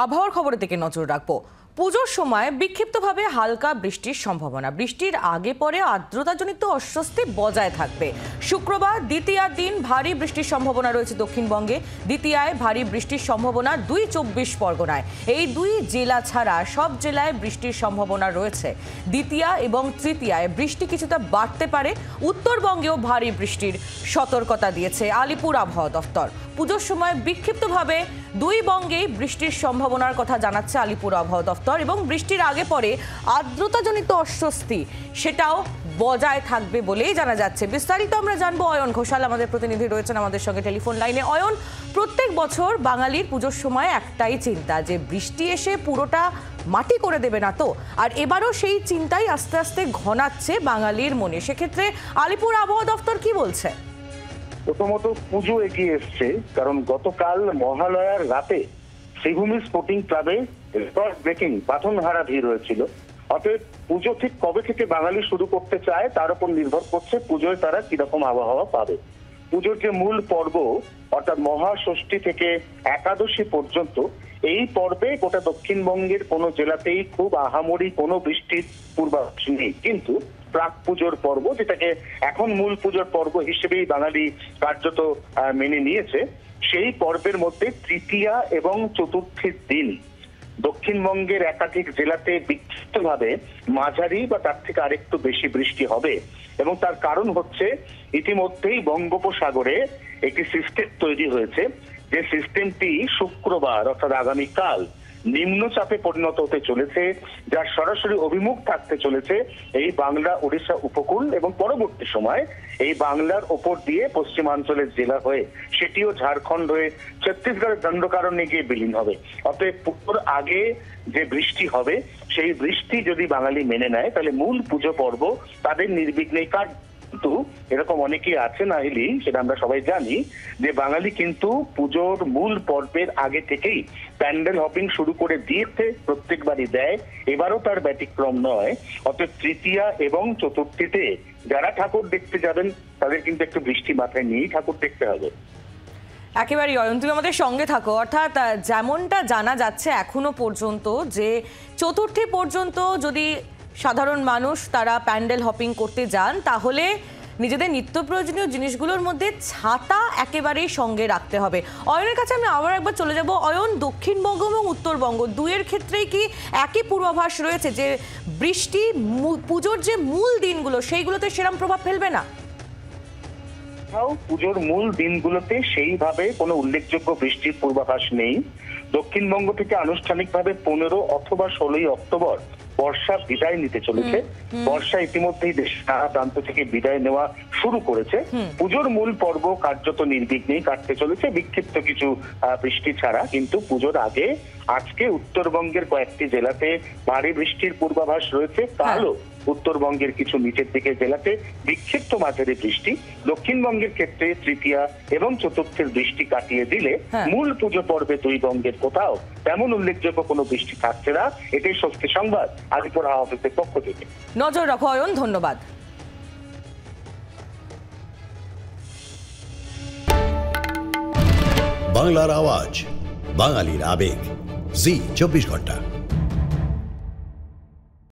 আবহাওয়ার খবরের দিকে নজর রাখবো। পুজোর সময় বিক্ষিপ্তভাবে হালকা বৃষ্টির সম্ভাবনা। বৃষ্টির আগে পরে আর্দ্রতাজনিত অস্বস্তি বজায় থাকবে। শুক্রবার দ্বিতীয়ার দিন ভারী বৃষ্টির সম্ভাবনা রয়েছে দক্ষিণবঙ্গে। দ্বিতীয়ায় ভারী বৃষ্টির সম্ভাবনা ২ পরগনায়। এই দুই জেলা ছাড়া সব জেলায় বৃষ্টির সম্ভাবনা রয়েছে। দ্বিতীয়া এবং তৃতীয়ায় বৃষ্টি কিছুটা বাড়তে পারে। উত্তরবঙ্গেও ভারী বৃষ্টির সতর্কতা দিয়েছে আলিপুর আবহাওয়া দফতর। পুজোর সময় বিক্ষিপ্তভাবে দুই বঙ্গেই বৃষ্টির সম্ভাবনার কথা জানাচ্ছে আলিপুর আবহাওয়া দফতর এবং বৃষ্টির আগে পরে আর্দ্রতাজনিত অস্বস্তি সেটাও বজায় থাকবে বলেই জানা যাচ্ছে। বিস্তারিত আমরা জানবো। অয়ন ঘোষাল আমাদের প্রতিনিধি রয়েছেন আমাদের সঙ্গে টেলিফোন লাইনে। অয়ন, প্রত্যেক বছর বাঙালির পুজোর সময় একটাই চিন্তা যে বৃষ্টি এসে পুরোটা মাটি করে দেবে না তো, আর এবারও সেই চিন্তাই আস্তে আস্তে ঘনাচ্ছে বাঙালির মনে। সেক্ষেত্রে আলিপুর আবহাওয়া দফতর কি বলছে? প্রথমত পুজো এগিয়ে এসছে, কারণ গতকাল মহালয়ার রাতে শ্রীভূমি স্পোর্টিং ক্লাবে রেকর্ড ব্রেকিং বাঁধনহারা ভিড় হয়েছিল। অতএব পুজো ঠিক কবে থেকে বাঙালি শুরু করতে চায় তার উপর নির্ভর করছে পুজোয় তারা কিরকম আবহাওয়া পাবে। পুজোর যে মূল পর্ব অর্থাৎ মহাষষ্ঠী থেকে একাদশী পর্যন্ত, এই পর্বে গোটা দক্ষিণবঙ্গের কোনো জেলাতেই খুব আহামরি কোনো বৃষ্টির পূর্বাভাস নেই। কিন্তু প্রাক পুজোর পর্ব, যেটাকে এখন মূল পুজোর পর্ব হিসেবেই বাঙালি কার্যত মেনে নিয়েছে, সেই পর্বের মধ্যে তৃতীয়া এবং চতুর্থীর দিন দক্ষিণবঙ্গের একাধিক জেলাতে বিক্ষিপ্তভাবে মাঝারি বা তার থেকে আরেকটু বেশি বৃষ্টি হবে। এবং তার কারণ হচ্ছে ইতিমধ্যেই বঙ্গোপসাগরে একটি সিস্টেম তৈরি হয়েছে, যে সিস্টেমটি শুক্রবার অর্থাৎ আগামীকাল নিম্নচাপে পরিণত হতে চলেছে, যার সরাসরি অভিমুখ থাকতে চলেছে এই বাংলা ওড়িশা উপকূল এবং পরবর্তী সময় এই বাংলার ওপর দিয়ে পশ্চিমাঞ্চলের জেলা হয়ে সেটিও ঝাড়খণ্ড হয়ে ছত্তিশগড়ের দণ্ডকারণ্যে গিয়ে বিলীন হবে। অতএব পুজোর আগে যে বৃষ্টি হবে সেই বৃষ্টি যদি বাঙালি মেনে নেয় তাহলে মূল পুজো পর্ব তাদের নির্বিঘ্নেই কাটবে। কিন্তু এরকম অনেকেই আছে নাহিলি, সেটা আমরা সবাই জানি, যে বাঙালি কিন্তু পুজোর মূল পর্বের আগে থেকেই প্যান্ডেল হপিং শুরু করে দিয়েছে, প্রত্যেকবারই দেয়, এবারও তার ব্যতিক্রম নয়। অর্থাৎ তৃতীয়া এবং চতুর্থীতে যারা ঠাকুর দেখতে যাবেন তাদের কিন্তু একটু বৃষ্টি মাথায় নিয়েই ঠাকুর দেখতে হবে। একেবারেই অয়ন, তুমি আমাদের সঙ্গে থাকো। অর্থাৎ যেমনটা জানা যাচ্ছে এখনো পর্যন্ত যে চতুর্থী পর্যন্ত যদি সাধারণ মানুষ তারা প্যান্ডেল হপিং করতে যান তাহলে নিজেদের নিত্য প্রয়োজনীয় জিনিসগুলোর মধ্যে ছাতা একেবারেই সঙ্গে রাখতে হবে। অয়নের কাছে আমি আবার একবার চলে যাব। অয়ন, দক্ষিণবঙ্গ এবং উত্তরবঙ্গ দুইয়ের ক্ষেত্রেই কি একই পূর্বাভাস রয়েছে যে বৃষ্টি পুজোর যে মূল দিনগুলো সেইগুলোতে সেরকম প্রভাব ফেলবে না? পুজোর মূল দিনগুলোতে সেইভাবে কোনো উল্লেখযোগ্য বৃষ্টির পূর্বাভাস নেই। দক্ষিণবঙ্গ থেকে আনুষ্ঠানিকভাবে 15 অথবা 16 অক্টোবর বর্ষা বিদায় নিতে চলেছে। বর্ষা ইতিমধ্যেই দেশের নানা প্রান্ত থেকে বিদায় নেওয়া শুরু করেছে। পুজোর মূল পর্ব কার্যত নির্বিঘ্নেই কাটতে চলেছে, বিক্ষিপ্ত কিছু বৃষ্টি ছাড়া। কিন্তু পুজোর আগে আজকে উত্তরবঙ্গের কয়েকটি জেলাতে ভারী বৃষ্টির পূর্বাভাস রয়েছে। কালও উত্তরবঙ্গের কিছু নিচের দিকে জেলাতে বিক্ষিপ্ত মাঝারি বৃষ্টি। দক্ষিণবঙ্গের ক্ষেত্রে তৃতীয়া এবং চতুর্থের বৃষ্টি কাটিয়ে দিলে মূল পুজো পর্বে দুই বঙ্গের কোথাও তেমন উল্লেখযোগ্য কোনো বৃষ্টি থাকছে না। এটাই স্বস্তি সংবাদ আলিপুর হাওয়া অফিসের পক্ষ থেকে। নজর রাখো অয়ন, ধন্যবাদ। বাংলার আওয়াজ, বাঙালির আবেগ, জি 24 ঘন্টা।